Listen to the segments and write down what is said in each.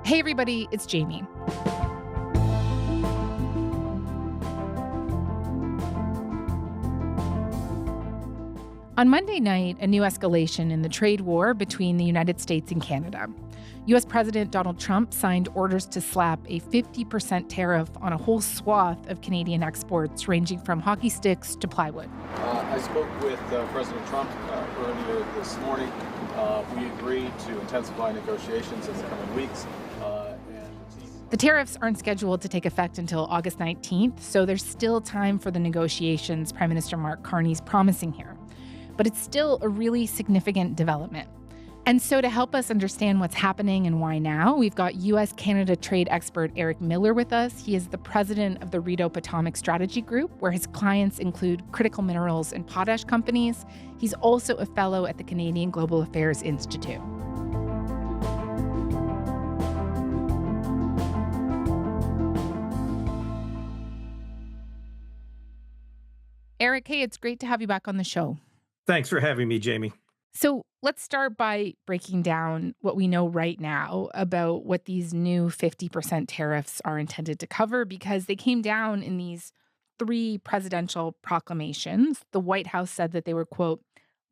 Hey, everybody, it's Jamie. On Monday night, a new escalation in the trade war between the United States and Canada. U.S. President Donald Trump signed orders to slap a 50% tariff on a whole swath of Canadian exports, ranging from hockey sticks to plywood. I spoke with President Trump earlier this morning. We agreed to intensify negotiations in the coming weeks. The tariffs aren't scheduled to take effect until August 19th, so there's still time for the negotiations Prime Minister Mark Carney's promising here. But it's still a really significant development. And so to help us understand what's happening and why now, we've got U.S.-Canada trade expert Eric Miller with us. He is the president of the Rideau Potomac Strategy Group, where his clients include critical minerals and potash companies. He's also a fellow at the Canadian Global Affairs Institute. Eric, hey, it's great to have you back on the show. Thanks for having me, Jamie. So let's start by breaking down what we know right now about what these new 50% tariffs are intended to cover, because they came down in these 3 presidential proclamations. The White House said that they were, quote,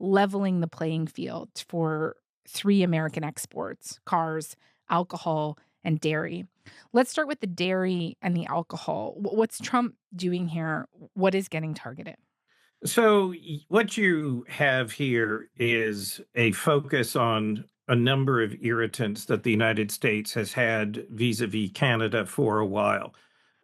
leveling the playing field for 3 American exports: cars, alcohol, and dairy. Let's start with the dairy and the alcohol. What's Trump doing here? What is getting targeted? So what you have here is a focus on a number of irritants that the United States has had vis-a-vis Canada for a while.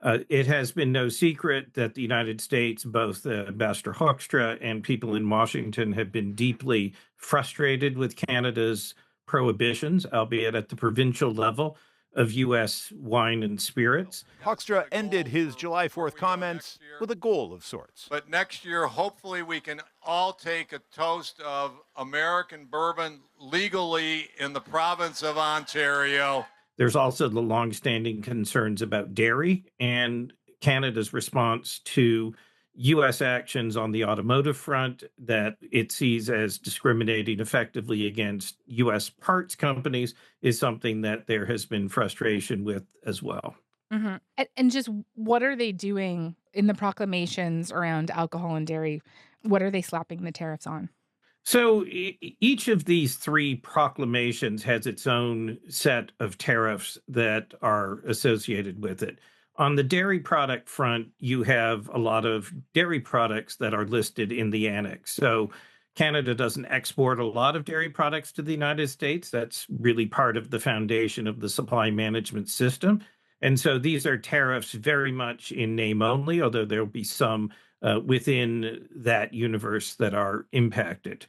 It has been no secret that the United States, both Ambassador Hoekstra and people in Washington, have been deeply frustrated with Canada's prohibitions, albeit at the provincial level, of U.S. wine and spirits. Hoekstra ended his July 4th comments with a goal of sorts. But next year, hopefully, we can all take a toast of American bourbon legally in the province of Ontario. There's also the longstanding concerns about dairy and Canada's response to U.S. actions on the automotive front that it sees as discriminating effectively against U.S. parts companies is something that there has been frustration with as well. Mm-hmm. And just what are they doing in the proclamations around alcohol and dairy? What are they slapping the tariffs on? So each of these 3 proclamations has its own set of tariffs that are associated with it. On the dairy product front, you have a lot of dairy products that are listed in the annex. So Canada doesn't export a lot of dairy products to the United States. That's really part of the foundation of the supply management system. And so these are tariffs very much in name only, although there'll be some within that universe that are impacted.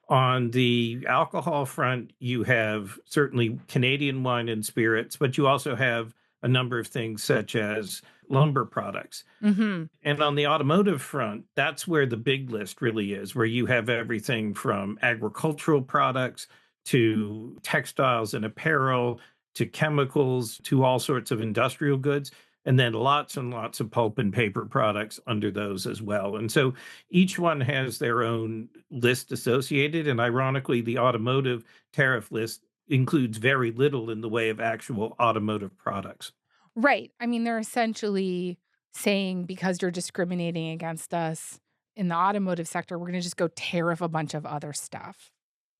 On the alcohol front, you have certainly Canadian wine and spirits, but you also have a number of things such as lumber products. Mm-hmm. And on the automotive front, that's where the big list really is, where you have everything from agricultural products to textiles and apparel to chemicals to all sorts of industrial goods, and then lots and lots of pulp and paper products under those as well. And so each one has their own list associated. And ironically, the automotive tariff list includes very little in the way of actual automotive products. Right. I mean, they're essentially saying, because you're discriminating against us in the automotive sector, we're going to just go tariff a bunch of other stuff.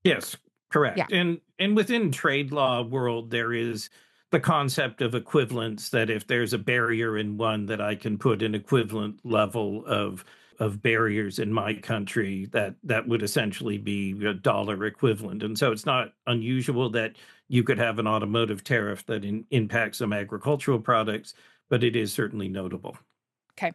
Yes, correct. Yeah. And within trade law world, there is the concept of equivalence, that if there's a barrier in one, that I can put an equivalent level of barriers in my country that would essentially be a dollar equivalent. And so it's not unusual that you could have an automotive tariff that impacts some agricultural products, but it is certainly notable. Okay.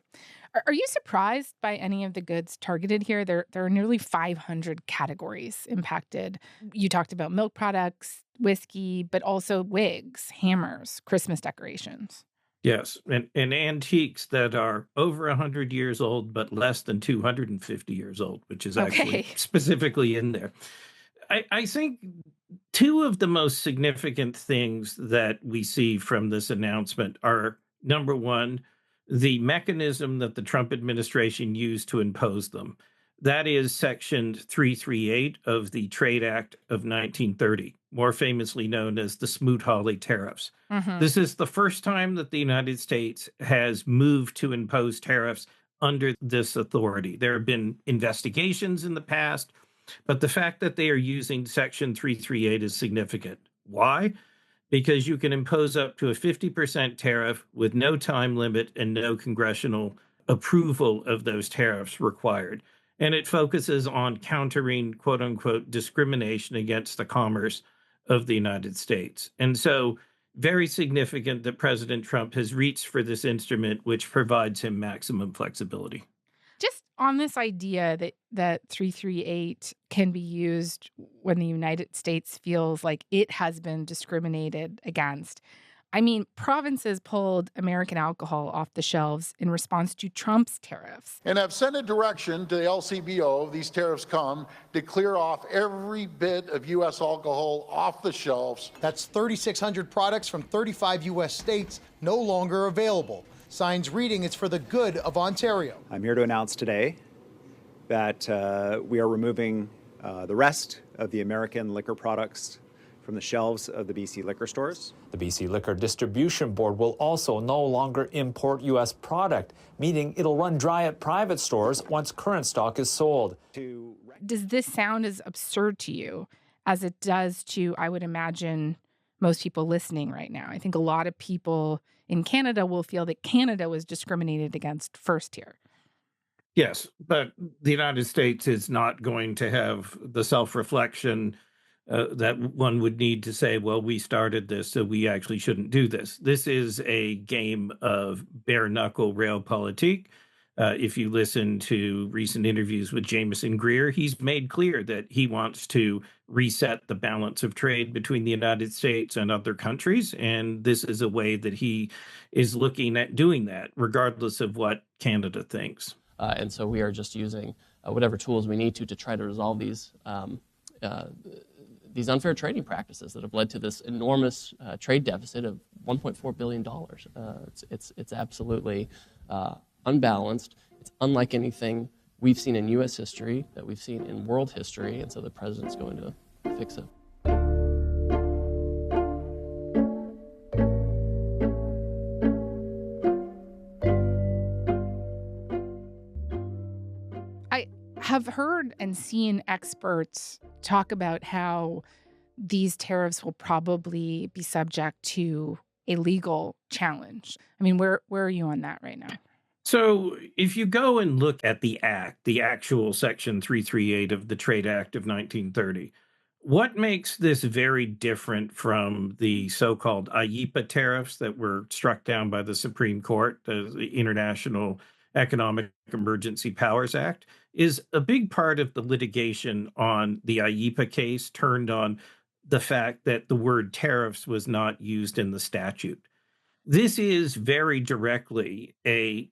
Are you surprised by any of the goods targeted here? There are nearly 500 categories impacted. You talked about milk products, whiskey, but also wigs, hammers, Christmas decorations. Yes, and antiques that are over 100 years old, but less than 250 years old, which is actually specifically in there. I think 2 of the most significant things that we see from this announcement are, number one, the mechanism that the Trump administration used to impose them. That is Section 338 of the Trade Act of 1930, more famously known as the Smoot-Hawley tariffs. Hmm. This is the first time that the United States has moved to impose tariffs under this authority. There have been investigations in the past, but the fact that they are using Section 338 is significant. Why? Because you can impose up to a 50% tariff with no time limit and no congressional approval of those tariffs required. And it focuses on countering, quote unquote, discrimination against the commerce of the United States. And so, very significant that President Trump has reached for this instrument, which provides him maximum flexibility. Just on this idea that 338 can be used when the United States feels like it has been discriminated against. I mean, provinces pulled American alcohol off the shelves in response to Trump's tariffs. And I've sent a direction to the LCBO, these tariffs come, to clear off every bit of U.S. alcohol off the shelves. That's 3,600 products from 35 U.S. states no longer available. Signs reading it's for the good of Ontario. I'm here to announce today that we are removing the rest of the American liquor products from the shelves of the BC liquor stores. The BC Liquor Distribution Board will also no longer import U.S. product, meaning it'll run dry at private stores once current stock is sold. Does this sound as absurd to you as it does to, I would imagine, most people listening right now? I think a lot of people in Canada will feel that Canada was discriminated against first here. Yes, but the United States is not going to have the self-reflection that one would need to say, well, we started this, so we actually shouldn't do this. This is a game of bare-knuckle realpolitik. If you listen to recent interviews with Jameson Greer, he's made clear that he wants to reset the balance of trade between the United States and other countries. And this is a way that he is looking at doing that, regardless of what Canada thinks. And so we are just using whatever tools we need to try to resolve these unfair trading practices that have led to this enormous trade deficit of $1.4 billion. It's absolutely unbalanced. It's unlike anything we've seen in U.S. history, that we've seen in world history, and so the president's going to fix it. I have heard and seen experts talk about how these tariffs will probably be subject to a legal challenge. I mean, where are you on that right now? So if you go and look at the act, the actual Section 338 of the Trade Act of 1930, what makes this very different from the so-called IEEPA tariffs that were struck down by the Supreme Court, the International Economic Emergency Powers Act, is a big part of the litigation on the IEEPA case turned on the fact that the word tariffs was not used in the statute. This is very directly a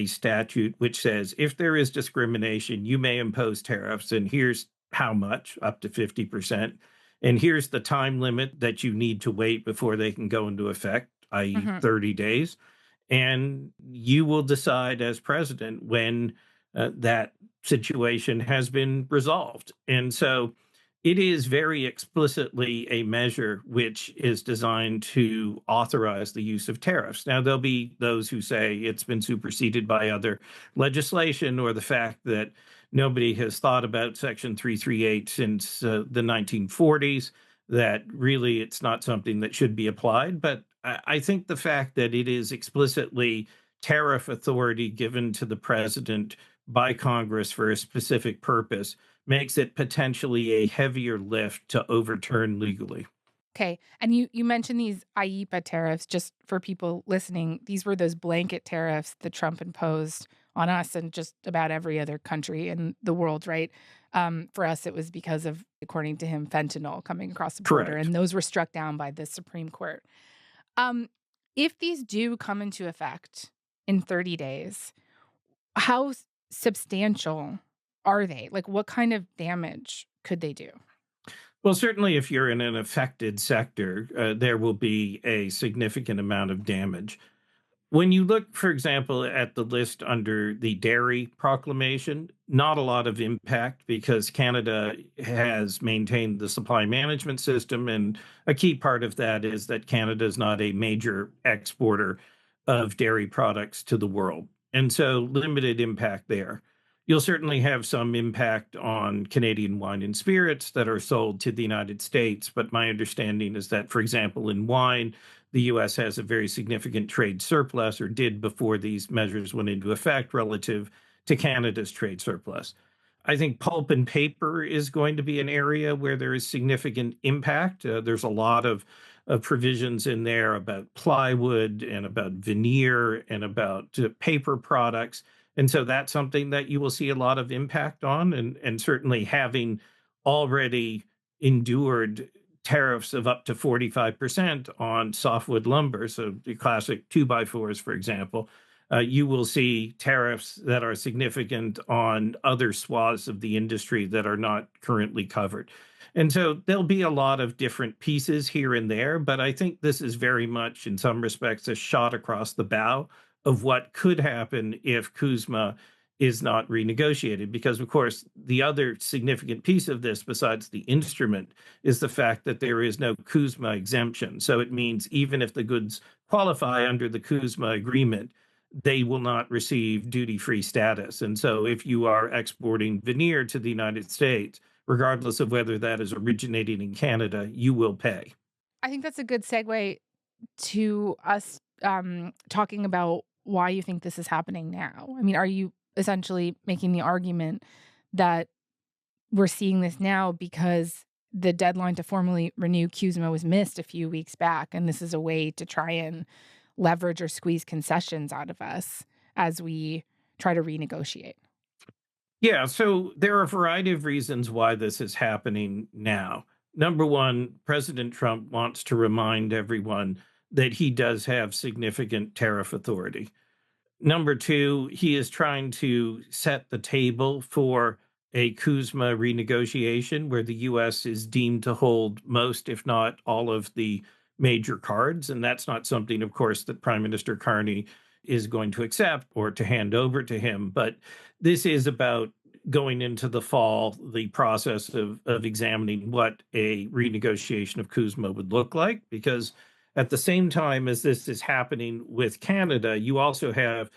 statute which says if there is discrimination, you may impose tariffs, and here's how much, up to 50%. And here's the time limit that you need to wait before they can go into effect, i.e. 30 days. And you will decide as president when that situation has been resolved. And so it is very explicitly a measure which is designed to authorize the use of tariffs. Now, there'll be those who say it's been superseded by other legislation, or the fact that nobody has thought about Section 338 since the 1940s, that really it's not something that should be applied. But I think the fact that it is explicitly tariff authority given to the president by Congress for a specific purpose makes it potentially a heavier lift to overturn legally. Okay. And you mentioned these IEEPA tariffs. Just for people listening, these were those blanket tariffs that Trump imposed on us and just about every other country in the world, right? For us, it was because of, according to him, fentanyl coming across the border. Correct. And those were struck down by the Supreme Court. If these do come into effect in 30 days, how substantial are they? Like, what kind of damage could they do? Well, certainly if you're in an affected sector, there will be a significant amount of damage. When you look, for example, at the list under the dairy proclamation, not a lot of impact because Canada has maintained the supply management system. And a key part of that is that Canada is not a major exporter of dairy products to the world. And so limited impact there. You'll certainly have some impact on Canadian wine and spirits that are sold to the United States. But my understanding is that, for example, in wine, the U.S. has a very significant trade surplus, or did before these measures went into effect, relative to Canada's trade surplus. I think pulp and paper is going to be an area where there is significant impact. There's a lot of provisions in there about plywood and about veneer and about paper products. And so that's something that you will see a lot of impact on. And certainly having already endured tariffs of up to 45% on softwood lumber, so the classic 2x4s, for example, you will see tariffs that are significant on other swaths of the industry that are not currently covered. And so there'll be a lot of different pieces here and there, but I think this is very much, in some respects, a shot across the bow of what could happen if CUSMA is not renegotiated. Because, of course, the other significant piece of this, besides the instrument, is the fact that there is no CUSMA exemption. So it means even if the goods qualify under the CUSMA agreement, they will not receive duty-free status. And so if you are exporting veneer to the United States, regardless of whether that is originating in Canada, you will pay. I think that's a good segue to us talking about why you think this is happening now. I mean, are you essentially making the argument that we're seeing this now because the deadline to formally renew CUSMA was missed a few weeks back, and this is a way to try and leverage or squeeze concessions out of us as we try to renegotiate? Yeah, so there are a variety of reasons why this is happening now. Number one, President Trump wants to remind everyone that he does have significant tariff authority. Number two, he is trying to set the table for a CUSMA renegotiation where the U.S. is deemed to hold most, if not all, of the major cards. And that's not something, of course, that Prime Minister Carney is going to accept or to hand over to him. But this is about going into the fall, the process of examining what a renegotiation of CUSMA would look like, because at the same time as this is happening with Canada, you also have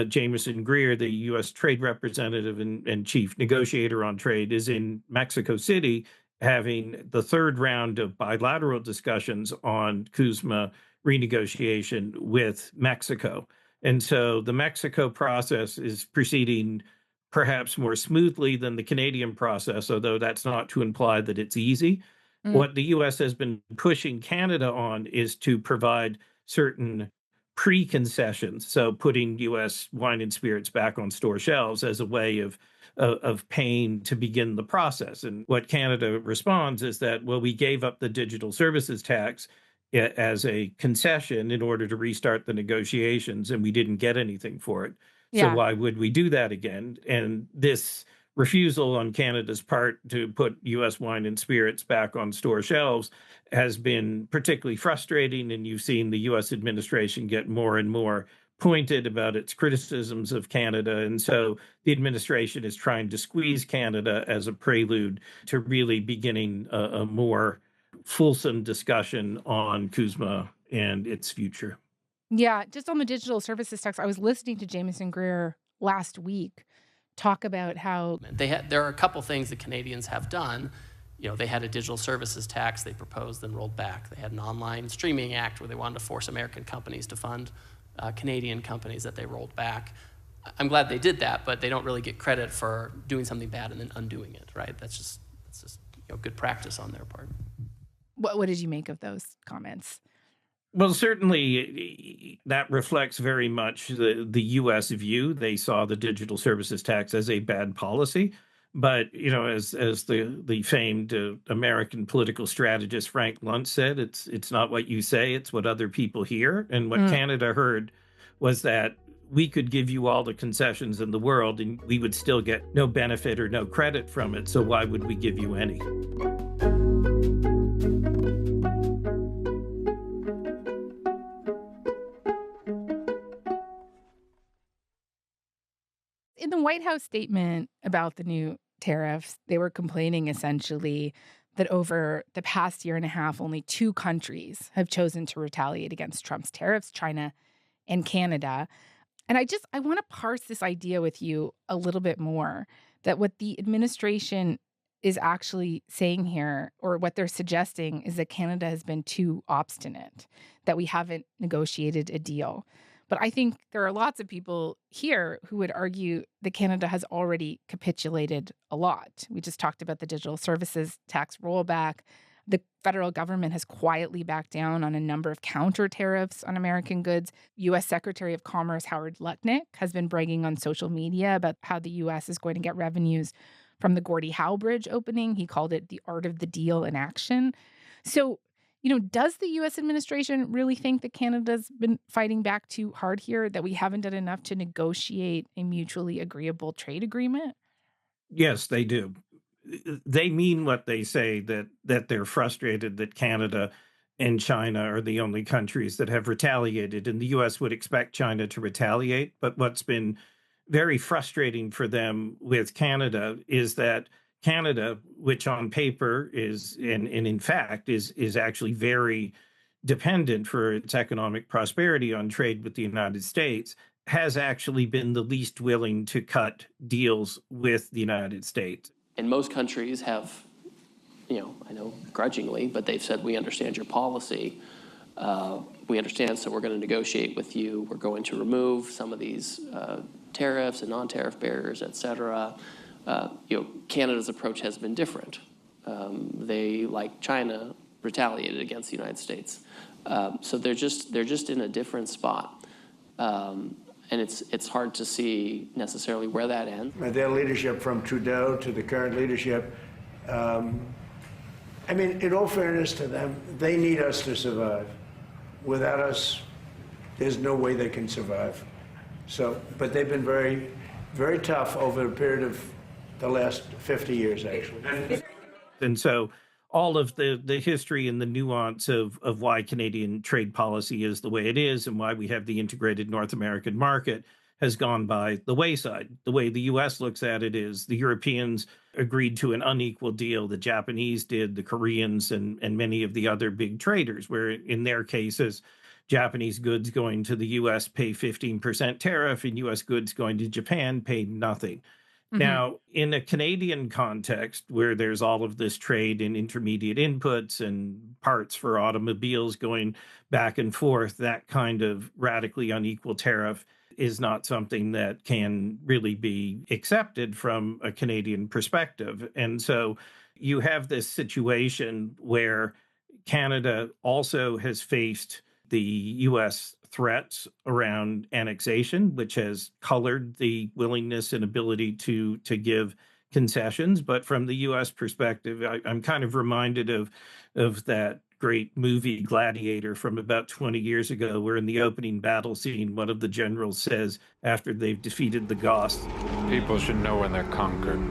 Jameson Greer, the U.S. trade representative and chief negotiator on trade, is in Mexico City having the third round of bilateral discussions on CUSMA renegotiation with Mexico. And so the Mexico process is proceeding perhaps more smoothly than the Canadian process, although that's not to imply that it's easy. What the U.S. has been pushing Canada on is to provide certain pre-concessions, so putting U.S. wine and spirits back on store shelves as a way of paying to begin the process. And what Canada responds is that, well, we gave up the digital services tax as a concession in order to restart the negotiations, and we didn't get anything for it. Yeah. So why would we do that again? And this refusal on Canada's part to put U.S. wine and spirits back on store shelves has been particularly frustrating, and you've seen the U.S. administration get more and more pointed about its criticisms of Canada. And so the administration is trying to squeeze Canada as a prelude to really beginning a more fulsome discussion on CUSMA and its future. Yeah, just on the digital services tax, I was listening to Jameson Greer last week talk about how there are a couple things that Canadians have done. You know, they had a digital services tax they proposed, then rolled back. They had an online streaming act where they wanted to force American companies to fund Canadian companies that they rolled back. I'm glad they did that, but they don't really get credit for doing something bad and then undoing it, right? That's just good practice on their part. What did you make of those comments? Well, certainly that reflects very much the U.S. view. They saw the digital services tax as a bad policy. But, you know, as the famed American political strategist Frank Luntz said, it's not what you say, it's what other people hear. And what Canada heard was that we could give you all the concessions in the world and we would still get no benefit or no credit from it. So why would we give you any? in the White House statement about the new tariffs, they were complaining essentially that over the past year and a half, only 2 countries have chosen to retaliate against Trump's tariffs, China and Canada. And I want to parse this idea with you a little bit more, that what the administration is actually saying here, or what they're suggesting, is that Canada has been too obstinate, that we haven't negotiated a deal. But I think there are lots of people here who would argue that Canada has already capitulated a lot. We just talked about the digital services tax rollback. The federal government has quietly backed down on a number of counter tariffs on American goods. U.S. Secretary of Commerce Howard Lutnick has been bragging on social media about how the U.S. is going to get revenues from the Gordie Howe Bridge opening. He called it the art of the deal in action. So, does the U.S. administration really think that Canada's been fighting back too hard here, that we haven't done enough to negotiate a mutually agreeable trade agreement? Yes, they do. They mean what they say, that they're frustrated that Canada and China are the only countries that have retaliated, and the U.S. would expect China to retaliate. But what's been very frustrating for them with Canada is that Canada, which on paper is, and in fact is actually very dependent for its economic prosperity on trade with the United States, has actually been the least willing to cut deals with the United States. And most countries have, I know grudgingly, but they've said, we understand your policy. We understand, so we're going to negotiate with you. We're going to remove some of these tariffs and non-tariff barriers, et cetera. Canada's approach has been different. They, like China, retaliated against the United States. So they're just in a different spot. And it's hard to see necessarily where that ends. Their leadership, from Trudeau to the current leadership, in all fairness to them, they need us to survive. Without us, there's no way they can survive. But they've been very, very tough over a period of the last 50 years, actually. And so all of the history and the nuance of why Canadian trade policy is the way it is and why we have the integrated North American market has gone by the wayside. The way the U.S. looks at it is the Europeans agreed to an unequal deal. The Japanese did, the Koreans, and many of the other big traders, where in their cases, Japanese goods going to the U.S. pay 15% tariff, and U.S. goods going to Japan pay nothing. Mm-hmm. Now, in a Canadian context, where there's all of this trade in intermediate inputs and parts for automobiles going back and forth, that kind of radically unequal tariff is not something that can really be accepted from a Canadian perspective. And so you have this situation where Canada also has faced the U.S. threats around annexation, which has colored the willingness and ability to give concessions. But from the U.S. perspective, I'm kind of reminded of that great movie Gladiator from about 20 years ago, where in the opening battle scene, one of the generals says, after they've defeated the Goths, people should know when they're conquered.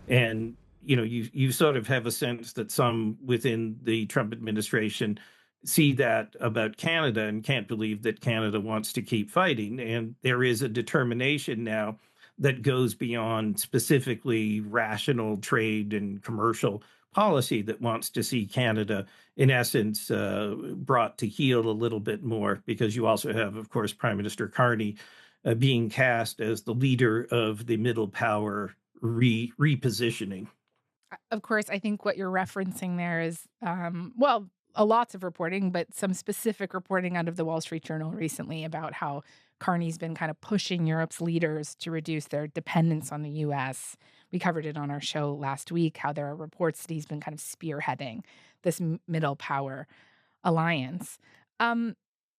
And, you sort of have a sense that some within the Trump administration see that about Canada and can't believe that Canada wants to keep fighting. And there is a determination now that goes beyond specifically rational trade and commercial policy that wants to see Canada, in essence, brought to heel a little bit more, because you also have, of course, Prime Minister Carney being cast as the leader of the middle power repositioning. Of course, I think what you're referencing there is, lots of reporting, but some specific reporting out of the Wall Street Journal recently about how Carney's been kind of pushing Europe's leaders to reduce their dependence on the U.S. We covered it on our show last week, how there are reports that he's been kind of spearheading this middle power alliance.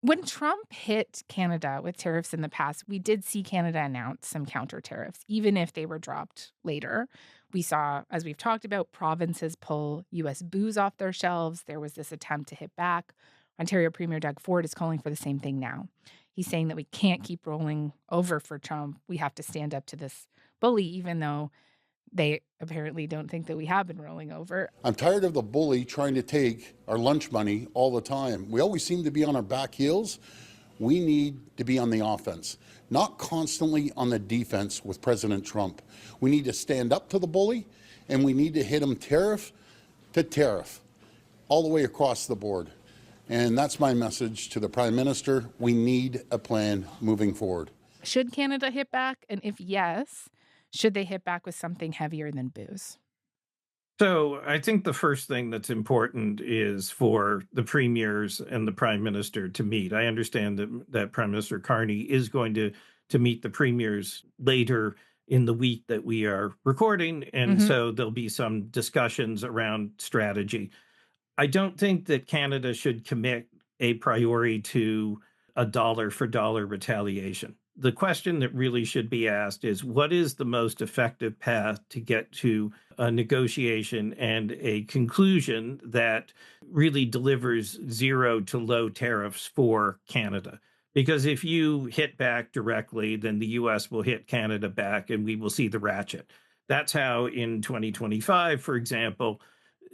When Trump hit Canada with tariffs in the past, we did see Canada announce some counter tariffs, even if they were dropped later. We saw, as we've talked about, provinces pull U.S. booze off their shelves. There was this attempt to hit back. Ontario Premier Doug Ford is calling for the same thing now. He's saying that we can't keep rolling over for Trump. We have to stand up to this bully, even though they apparently don't think that we have been rolling over. I'm tired of the bully trying to take our lunch money all the time. We always seem to be on our back heels. We need to be on the offense, not constantly on the defense with President Trump. We need to stand up to the bully, and we need to hit him tariff to tariff, all the way across the board. And that's my message to the Prime Minister. We need a plan moving forward. Should Canada hit back? And if yes, should they hit back with something heavier than booze? So I think the first thing that's important is for the premiers and the prime minister to meet. I understand that Prime Minister Carney is going to meet the premiers later in the week that we are recording. And so there'll be some discussions around strategy. I don't think that Canada should commit a priority to a dollar for dollar retaliation. The question that really should be asked is, what is the most effective path to get to a negotiation and a conclusion that really delivers zero to low tariffs for Canada? Because if you hit back directly, then the U.S. will hit Canada back and we will see the ratchet. That's how in 2025, for example,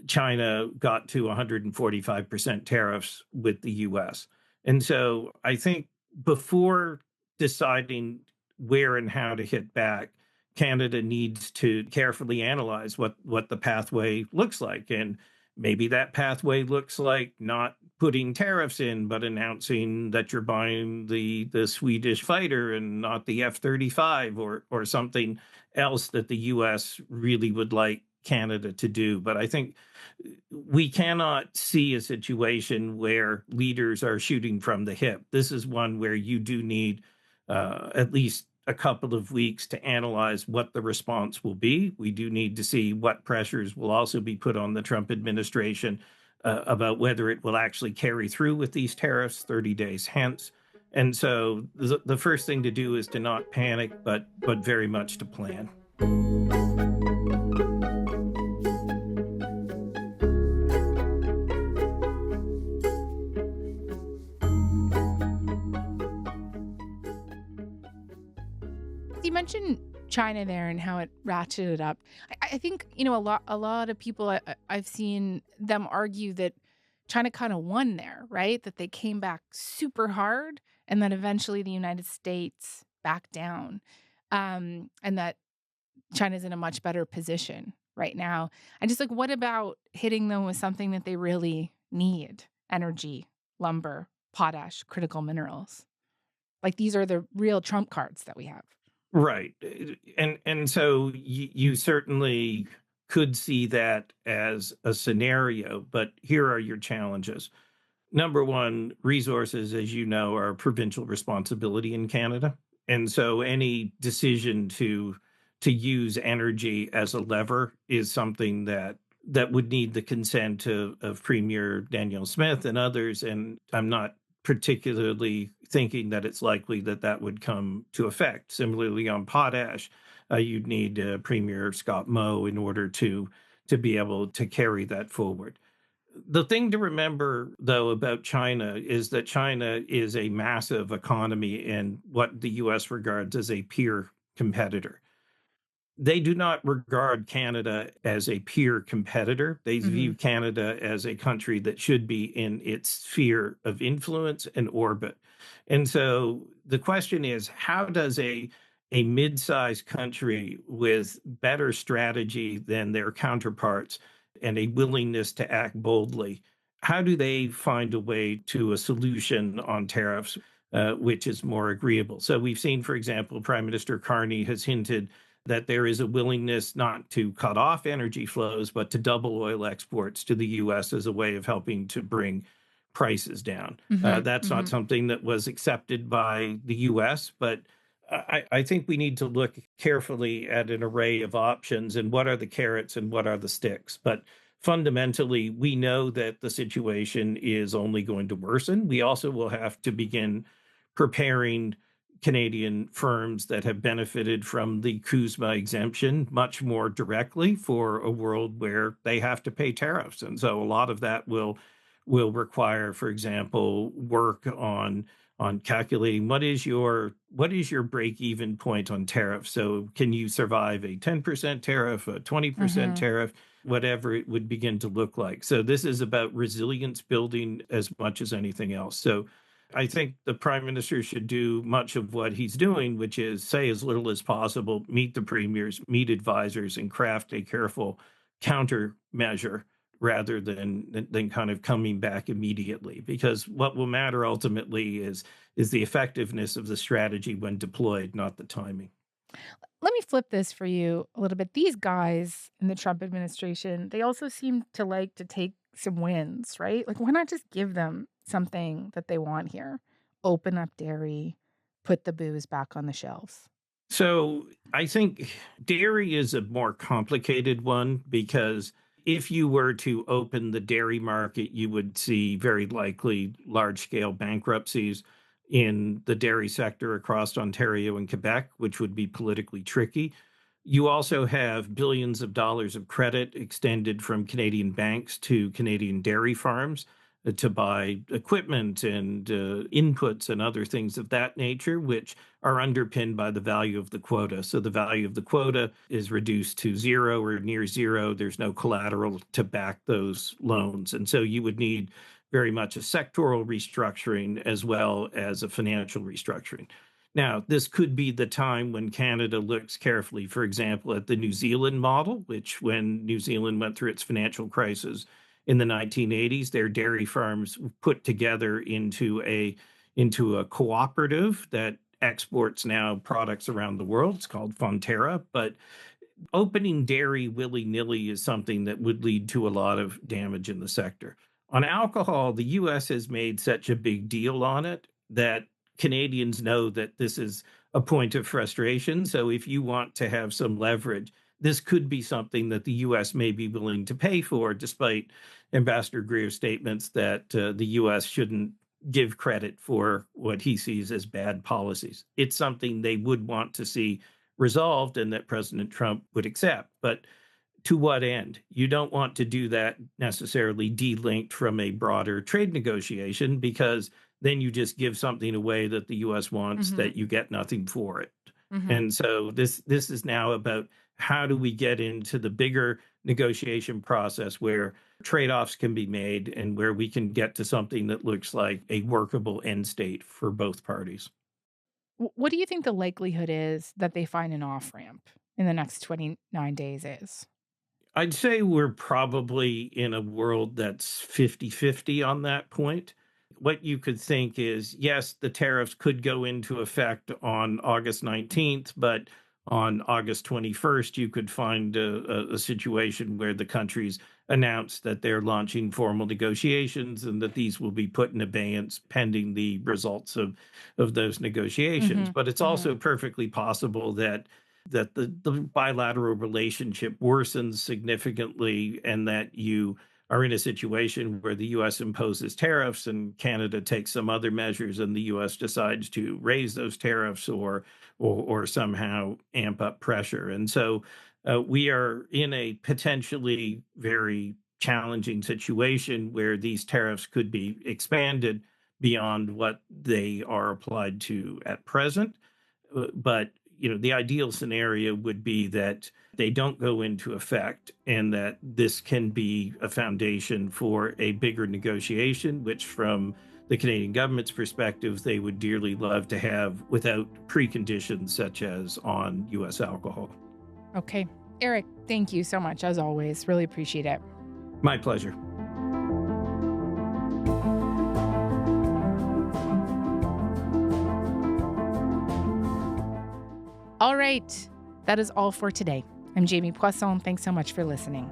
China got to 145% tariffs with the U.S. And so I think before deciding where and how to hit back, Canada needs to carefully analyze what the pathway looks like. And maybe that pathway looks like not putting tariffs in, but announcing that you're buying the Swedish fighter and not the F-35 or something else that the U.S. really would like Canada to do. But I think we cannot see a situation where leaders are shooting from the hip. This is one where you do need at least a couple of weeks to analyze what the response will be. We do need to see what pressures will also be put on the Trump administration about whether it will actually carry through with these tariffs 30 days hence. And so the first thing to do is to not panic, but very much to plan. You mentioned China there and how it ratcheted up. I think, a lot of people, I've seen them argue that China kind of won there, right? That they came back super hard and that eventually the United States backed down, and that China's in a much better position right now. And just what about hitting them with something that they really need? Energy, lumber, potash, critical minerals. These are the real trump cards that we have. Right. And so you certainly could see that as a scenario, but here are your challenges. Number one, resources, as you know, are a provincial responsibility in Canada. And so any decision to use energy as a lever is something that would need the consent of Premier Danielle Smith and others. And I'm not particularly thinking that it's likely that would come to effect. Similarly, on potash, you'd need Premier Scott Moe in order to be able to carry that forward. The thing to remember, though, about China is that China is a massive economy and what the U.S. regards as a peer competitor. They do not regard Canada as a peer competitor. They view Canada as a country that should be in its sphere of influence and orbit. And so the question is, how does a mid-sized country with better strategy than their counterparts and a willingness to act boldly, how do they find a way to a solution on tariffs, which is more agreeable? So we've seen, for example, Prime Minister Carney has hinted that there is a willingness not to cut off energy flows, but to double oil exports to the U.S. as a way of helping to bring prices down. That's not something that was accepted by the U.S., but I think we need to look carefully at an array of options and what are the carrots and what are the sticks. But fundamentally, we know that the situation is only going to worsen. We also will have to begin preparing Canadian firms that have benefited from the CUSMA exemption much more directly for a world where they have to pay tariffs. And so a lot of that will require, for example, work on calculating what is your break-even point on tariffs. So can you survive a 10% tariff, a 20% tariff, whatever it would begin to look like. So this is about resilience building as much as anything else. So I think the prime minister should do much of what he's doing, which is say as little as possible, meet the premiers, meet advisors, and craft a careful countermeasure rather than kind of coming back immediately. Because what will matter ultimately is the effectiveness of the strategy when deployed, not the timing. Let me flip this for you a little bit. These guys in the Trump administration, they also seem to like to take some wins, right? Like, why not just give them something that they want here? Open up dairy, put the booze back on the shelves. So I think dairy is a more complicated one because if you were to open the dairy market, you would see very likely large-scale bankruptcies in the dairy sector across Ontario and Quebec, which would be politically tricky. You also have billions of dollars of credit extended from Canadian banks to Canadian dairy farms to buy equipment and inputs and other things of that nature, which are underpinned by the value of the quota. So the value of the quota is reduced to zero or near zero. There's no collateral to back those loans. And so you would need very much a sectoral restructuring as well as a financial restructuring. Now, this could be the time when Canada looks carefully, for example, at the New Zealand model, which when New Zealand went through its financial crisis in the 1980s, their dairy farms put together into a cooperative that exports now products around the world. It's called Fonterra. But opening dairy willy-nilly is something that would lead to a lot of damage in the sector. On alcohol, the U.S. has made such a big deal on it that Canadians know that this is a point of frustration. So if you want to have some leverage, this could be something that the U.S. may be willing to pay for, despite Ambassador Greer's statements that the U.S. shouldn't give credit for what he sees as bad policies. It's something they would want to see resolved and that President Trump would accept. But to what end? You don't want to do that necessarily delinked from a broader trade negotiation, because then you just give something away that the U.S. wants that you get nothing for it. And so this is now about how do we get into the bigger negotiation process where trade-offs can be made and where we can get to something that looks like a workable end state for both parties. What do you think the likelihood is that they find an off-ramp in the next 29 days is? I'd say we're probably in a world that's 50-50 on that point. What you could think is, yes, the tariffs could go into effect on August 19th, but on August 21st, you could find a situation where the countries announce that they're launching formal negotiations and that these will be put in abeyance pending the results of those negotiations. But it's also perfectly possible that the bilateral relationship worsens significantly and that you are in a situation where the U.S. imposes tariffs and Canada takes some other measures and the U.S. decides to raise those tariffs or somehow amp up pressure. And so we are in a potentially very challenging situation where these tariffs could be expanded beyond what they are applied to at present. But the ideal scenario would be that they don't go into effect and that this can be a foundation for a bigger negotiation, which from the Canadian government's perspective, they would dearly love to have without preconditions such as on U.S. alcohol. Okay. Eric, thank you so much, as always. Really appreciate it. My pleasure. All right. That is all for today. I'm Jamie Poisson. Thanks so much for listening.